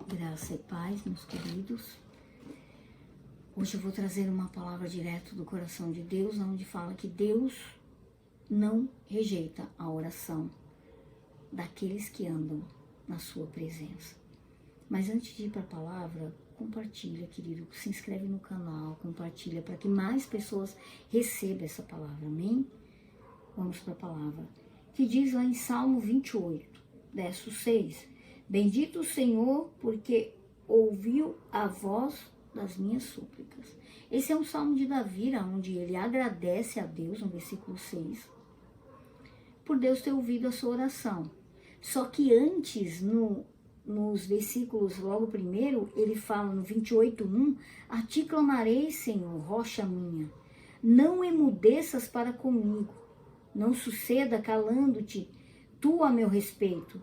Graça e paz, meus queridos. Hoje eu vou trazer uma palavra direto do coração de Deus, onde fala que Deus não rejeita a oração daqueles que andam na sua presença. Mas antes de ir para a palavra, compartilha, querido, se inscreve no canal, compartilha para que mais pessoas recebam essa palavra, amém? Vamos para a palavra, que diz lá em Salmo 28, verso 6, Bendito o Senhor, porque ouviu a voz das minhas súplicas. Esse é um salmo de Davi, onde ele agradece a Deus, no versículo 6, por Deus ter ouvido a sua oração. Só que antes, nos versículos logo primeiro, ele fala no 28:1, A ti clamarei, Senhor, rocha minha, não emudeças para comigo, não suceda calando-te tu a meu respeito,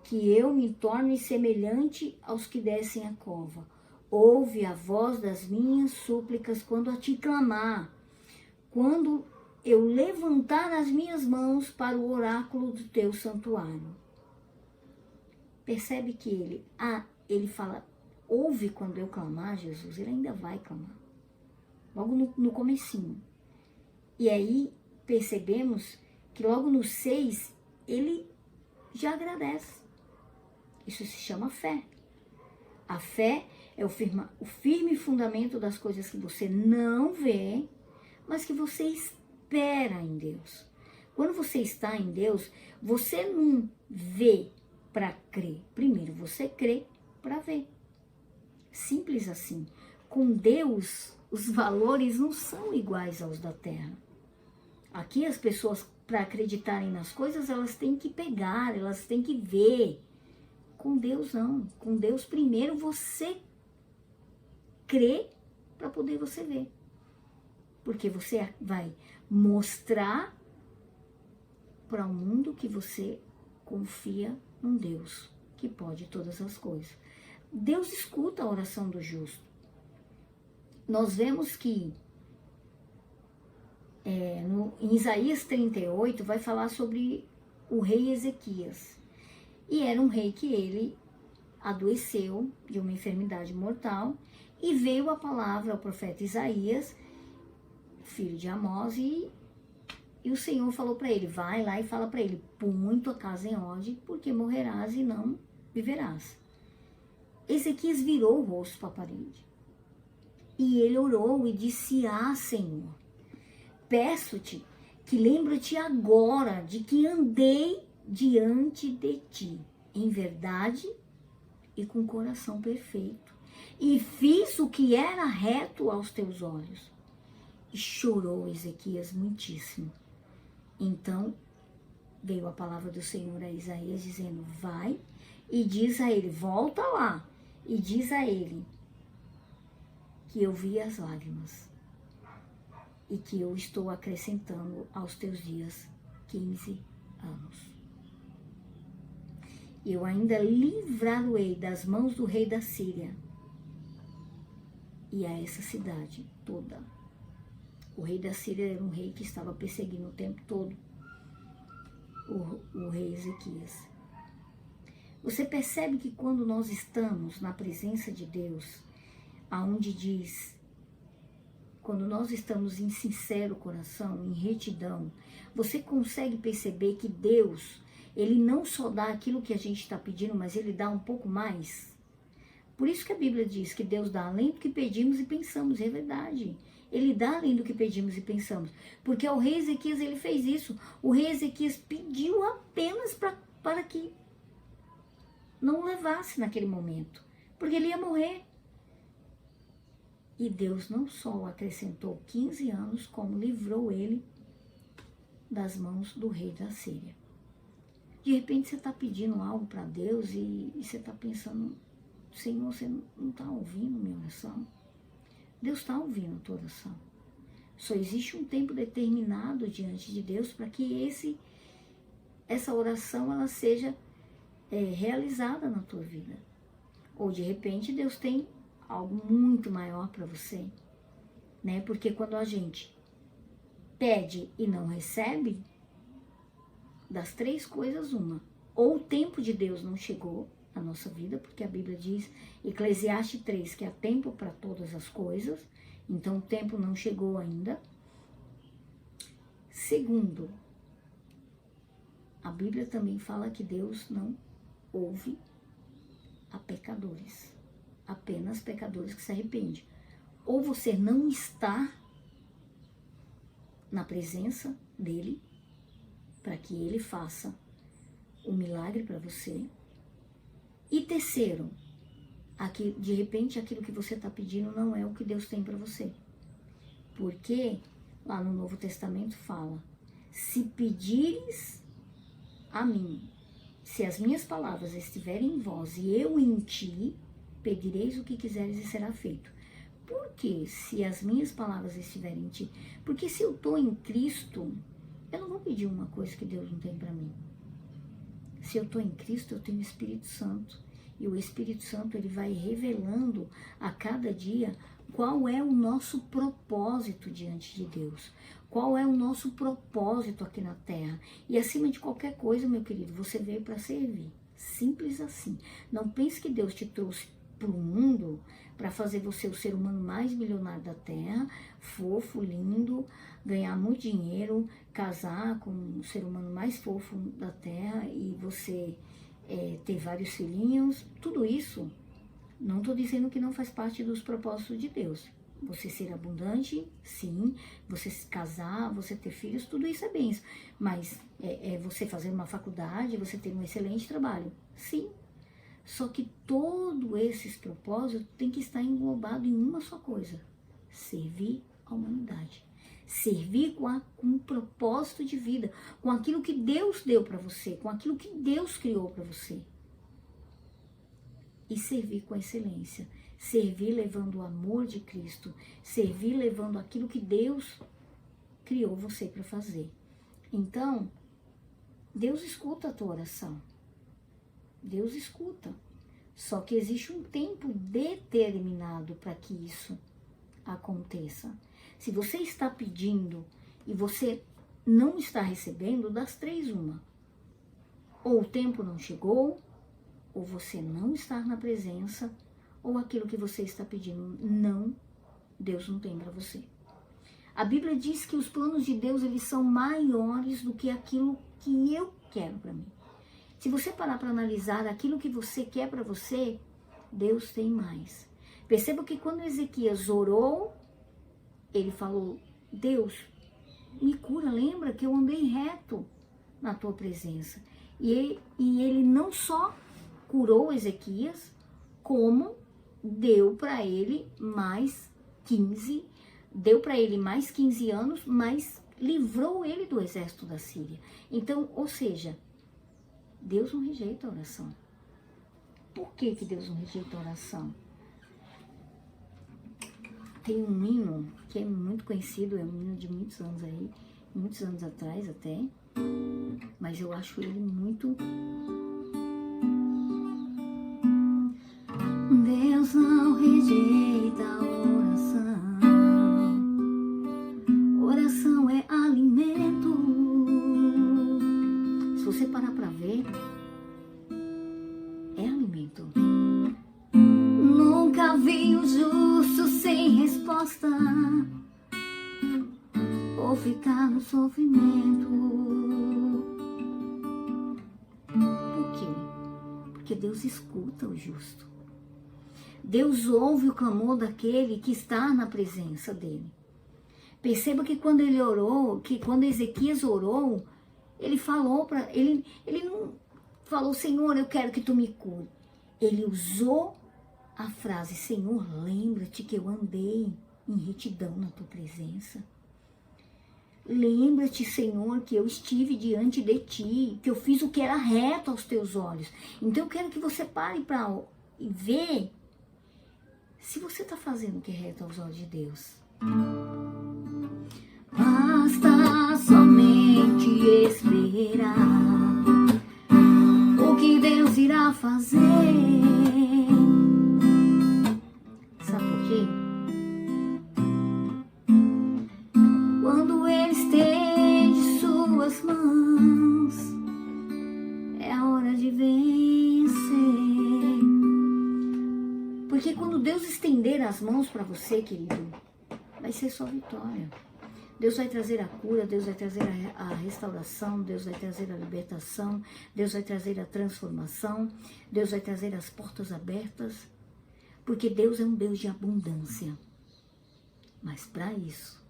que eu me torne semelhante aos que descem a cova. Ouve a voz das minhas súplicas quando a ti clamar, quando eu levantar as minhas mãos para o oráculo do teu santuário. Percebe que ele fala, ouve quando eu clamar, Jesus, ele ainda vai clamar. Logo no comecinho. E aí percebemos que logo no 6, ele já agradece. Isso se chama fé. A fé é o firme fundamento das coisas que você não vê, mas que você espera em Deus. Quando você está em Deus, você não vê para crer. Primeiro, você crê para ver. Simples assim. Com Deus, os valores não são iguais aos da terra. Aqui as pessoas, para acreditarem nas coisas, elas têm que pegar, elas têm que ver. Com Deus não. Com Deus primeiro você crê para poder você ver. Porque você vai mostrar para o mundo que você confia num Deus que pode todas as coisas. Deus escuta a oração do justo. Nós vemos que em Isaías 38 vai falar sobre o rei Ezequias. E era um rei que ele adoeceu de uma enfermidade mortal e veio a palavra ao profeta Isaías, filho de Amós, e o Senhor falou para ele, vai lá e fala para ele, põe tua casa em ordem, porque morrerás e não viverás. Ezequias virou o rosto para a parede e ele orou e disse, Senhor, peço-te que lembra-te agora de que andei diante de ti, em verdade e com coração perfeito, e fiz o que era reto aos teus olhos. E chorou Ezequias muitíssimo. Então veio a palavra do Senhor a Isaías dizendo, vai e diz a ele, volta lá, e diz a ele que eu vi as lágrimas e que eu estou acrescentando aos teus dias 15 anos. Eu ainda livrá-lo-ei das mãos do rei da Síria e a essa cidade toda. O rei da Síria era um rei que estava perseguindo o tempo todo o rei Ezequias. Você percebe que quando nós estamos na presença de Deus, aonde diz, quando nós estamos em sincero coração, em retidão, você consegue perceber que Deus, ele não só dá aquilo que a gente está pedindo, mas ele dá um pouco mais. Por isso que a Bíblia diz que Deus dá além do que pedimos e pensamos, é verdade. Ele dá além do que pedimos e pensamos. Porque o rei Ezequias, ele fez isso. O rei Ezequias pediu apenas para que não o levasse naquele momento. Porque ele ia morrer. E Deus não só o acrescentou 15 anos, como livrou ele das mãos do rei da Síria. De repente você está pedindo algo para Deus e você está pensando, Senhor, você não está ouvindo minha oração? Deus está ouvindo a tua oração. Só existe um tempo determinado diante de Deus para que essa oração ela seja realizada na tua vida. Ou de repente Deus tem algo muito maior para você, né? Porque quando a gente pede e não recebe, das três coisas uma, ou o tempo de Deus não chegou, a nossa vida, porque a Bíblia diz, Eclesiastes 3, que há tempo para todas as coisas, então o tempo não chegou ainda. Segundo, a Bíblia também fala que Deus não ouve a pecadores, apenas pecadores que se arrependem. Ou você não está na presença dele, para que ele faça o milagre para você. E terceiro, aqui, de repente aquilo que você está pedindo não é o que Deus tem para você. Porque lá no Novo Testamento fala, se pedires a mim, se as minhas palavras estiverem em vós e eu em ti, pedireis o que quiseres e será feito. Por que se as minhas palavras estiverem em ti? Porque se eu estou em Cristo, eu não vou pedir uma coisa que Deus não tem para mim. Se eu estou em Cristo, eu tenho o Espírito Santo. E o Espírito Santo, ele vai revelando a cada dia qual é o nosso propósito diante de Deus. Qual é o nosso propósito aqui na Terra. E acima de qualquer coisa, meu querido, você veio para servir. Simples assim. Não pense que Deus te trouxe para o mundo para fazer você o ser humano mais milionário da Terra, fofo, lindo, ganhar muito dinheiro, casar com o ser humano mais fofo da Terra e você ter vários filhinhos. Tudo isso, não estou dizendo que não faz parte dos propósitos de Deus. Você ser abundante, sim. Você se casar, você ter filhos, tudo isso é bênção. Mas você fazer uma faculdade, você ter um excelente trabalho, sim. Só que todos esses propósitos tem que estar englobado em uma só coisa: servir a humanidade. Servir com um propósito de vida, com aquilo que Deus deu para você, com aquilo que Deus criou para você. E servir com excelência. Servir levando o amor de Cristo. Servir levando aquilo que Deus criou você para fazer. Então, Deus escuta a tua oração. Deus escuta. Só que existe um tempo determinado para que isso aconteça. Se você está pedindo e você não está recebendo, das três uma. Ou o tempo não chegou, ou você não está na presença, ou aquilo que você está pedindo Deus não tem para você. A Bíblia diz que os planos de Deus, eles são maiores do que aquilo que eu quero para mim. Se você parar para analisar aquilo que você quer para você, Deus tem mais. Perceba que quando Ezequias orou, ele falou: Deus, me cura, lembra que eu andei reto na tua presença. E ele não só curou Ezequias, como deu para ele mais 15 anos, mas livrou ele do exército da Síria. Então, ou seja, Deus não rejeita a oração. Por que Deus não rejeita a oração? Tem um hino que é muito conhecido, é um hino de muitos anos aí, muitos anos atrás até, mas eu acho ele muito... Deus não rejeita a oração. Oração é alimento. Se você parar para ver, é alimento. Nunca vi um justo sem resposta ou ficar no sofrimento. Por quê? Porque Deus escuta o justo. Deus ouve o clamor daquele que está na presença dele. Perceba que quando ele orou, que quando Ezequias orou, ele falou para ele não falou: Senhor, eu quero que tu me cure. Ele usou a frase: Senhor, lembra-te que eu andei em retidão na tua presença. Lembra-te, Senhor, que eu estive diante de ti, que eu fiz o que era reto aos teus olhos. Então eu quero que você pare para ver se você está fazendo o que é reto aos olhos de Deus. Basta somente esperar o que Deus irá fazer. Sabe por quê? Quando Ele estende suas mãos, é a hora de vencer. Deus estender as mãos para você, querido, vai ser só vitória. Deus vai trazer a cura, Deus vai trazer a restauração, Deus vai trazer a libertação, Deus vai trazer a transformação, Deus vai trazer as portas abertas, porque Deus é um Deus de abundância. Mas para isso,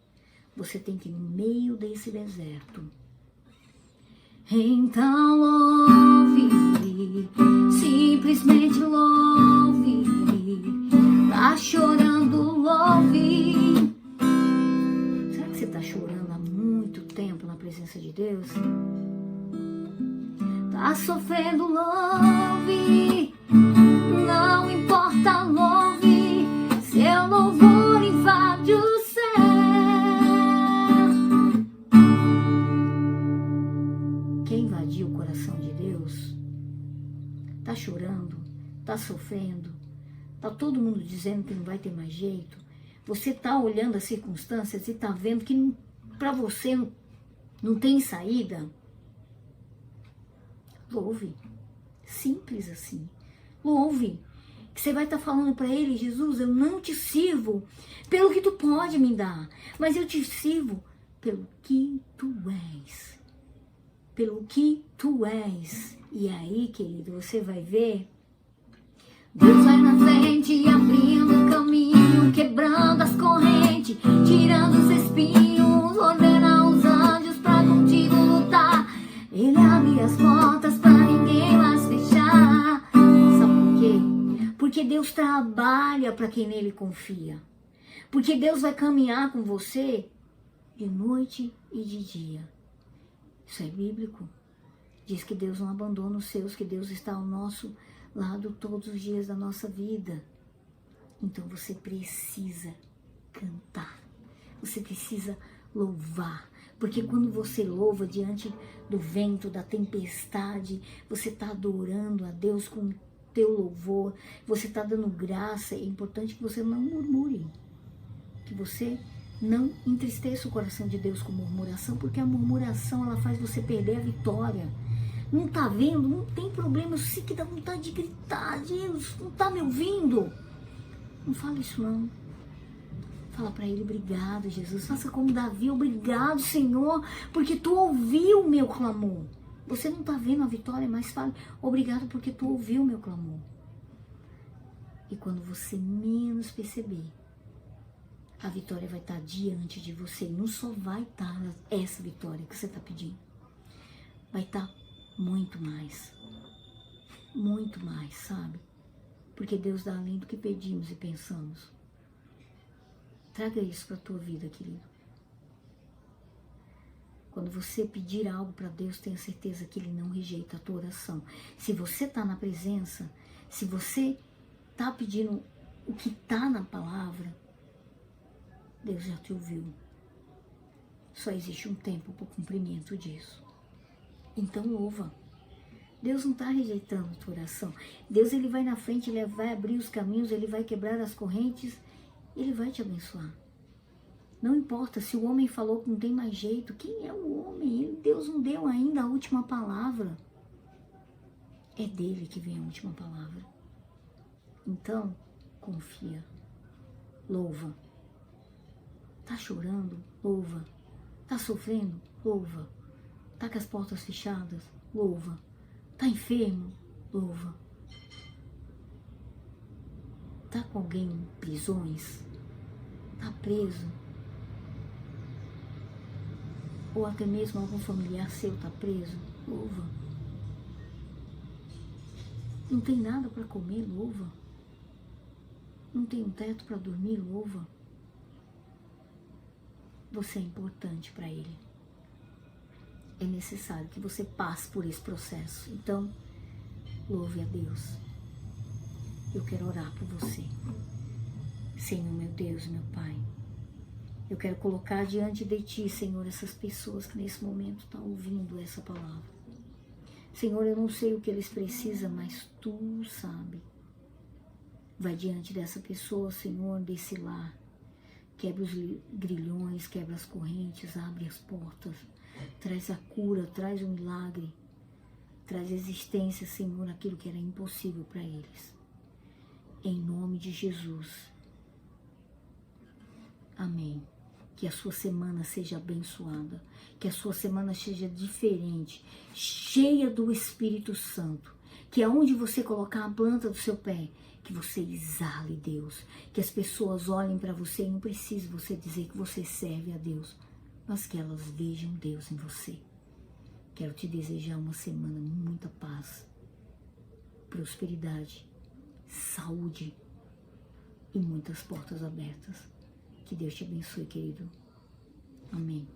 você tem que ir no meio desse deserto. Então louve, simplesmente louve, tá chorando, louve. Será que você tá chorando há muito tempo na presença de Deus? Tá sofrendo, louve, não importa, louve, seu louvor invade o céu. Quer invadir o coração de Deus? Tá chorando, tá sofrendo, tá todo mundo dizendo que não vai ter mais jeito. Você tá olhando as circunstâncias e tá vendo que para você não tem saída. Louve, simples assim. Louve, que você vai estar falando para ele: Jesus, eu não te sirvo pelo que tu pode me dar, mas eu te sirvo pelo que tu és. Pelo que tu és. E aí, querido, você vai ver, Deus vai na frente, abrindo o caminho, quebrando as correntes, tirando os espinhos, ordena os anjos pra contigo lutar. Ele abre as portas pra ninguém mais fechar. Sabe por quê? Porque Deus trabalha para quem nele confia. Porque Deus vai caminhar com você de noite e de dia. Isso é bíblico. Diz que Deus não abandona os seus, que Deus está ao nosso lado todos os dias da nossa vida. Então você precisa cantar. Você precisa louvar. Porque quando você louva diante do vento, da tempestade, você está adorando a Deus com o teu louvor. Você está dando graça. É importante que você não murmure. Que você não entristeça o coração de Deus com murmuração, porque a murmuração ela faz você perder a vitória. Não tá vendo? Não tem problema. Eu sei que dá vontade de gritar. Deus, não tá me ouvindo? Não fala isso não. Fala para ele: obrigado, Jesus. Faça como Davi: obrigado, Senhor, porque tu ouviu o meu clamor. Você não tá vendo a vitória, mas fale: obrigado porque tu ouviu o meu clamor. E quando você menos perceber, a vitória vai estar diante de você. Não só vai estar essa vitória que você está pedindo. Vai estar muito mais, sabe? Porque Deus dá além do que pedimos e pensamos. Traga isso para a tua vida, querido. Quando você pedir algo para Deus, tenha certeza que Ele não rejeita a tua oração. Se você está na presença, se você está pedindo o que está na palavra, Deus já te ouviu. Só existe um tempo para o cumprimento disso. Então louva. Deus não está rejeitando a tua oração. Deus ele vai na frente, ele vai abrir os caminhos, ele vai quebrar as correntes, ele vai te abençoar. Não importa se o homem falou que não tem mais jeito. Quem é o homem? Deus não deu ainda a última palavra. É dele que vem a última palavra. Então, confia. Louva. Tá chorando? Louva. Tá sofrendo? Louva. Tá com as portas fechadas? Louva. Tá enfermo? Louva. Tá com alguém em prisões? Tá preso? Ou até mesmo algum familiar seu tá preso? Louva. Não tem nada para comer? Louva. Não tem um teto para dormir? Louva. Você é importante para Ele. É necessário que você passe por esse processo. Então, louve a Deus. Eu quero orar por você. Senhor, meu Deus, meu Pai. Eu quero colocar diante de Ti, Senhor, essas pessoas que nesse momento estão ouvindo essa palavra. Senhor, eu não sei o que eles precisam, mas Tu sabe. Vai diante dessa pessoa, Senhor, desse lar. Quebra os grilhões, quebra as correntes, abre as portas. Traz a cura, traz o milagre. Traz existência, Senhor, aquilo que era impossível para eles. em nome de Jesus. Amém. Que a sua semana seja abençoada, que a sua semana seja diferente, cheia do Espírito Santo, que aonde você colocar a planta do seu pé, que você exale Deus, que as pessoas olhem para você e não precise você dizer que você serve a Deus, mas que elas vejam Deus em você. Quero te desejar uma semana de muita paz, prosperidade, saúde e muitas portas abertas. Que Deus te abençoe, querido. Amém.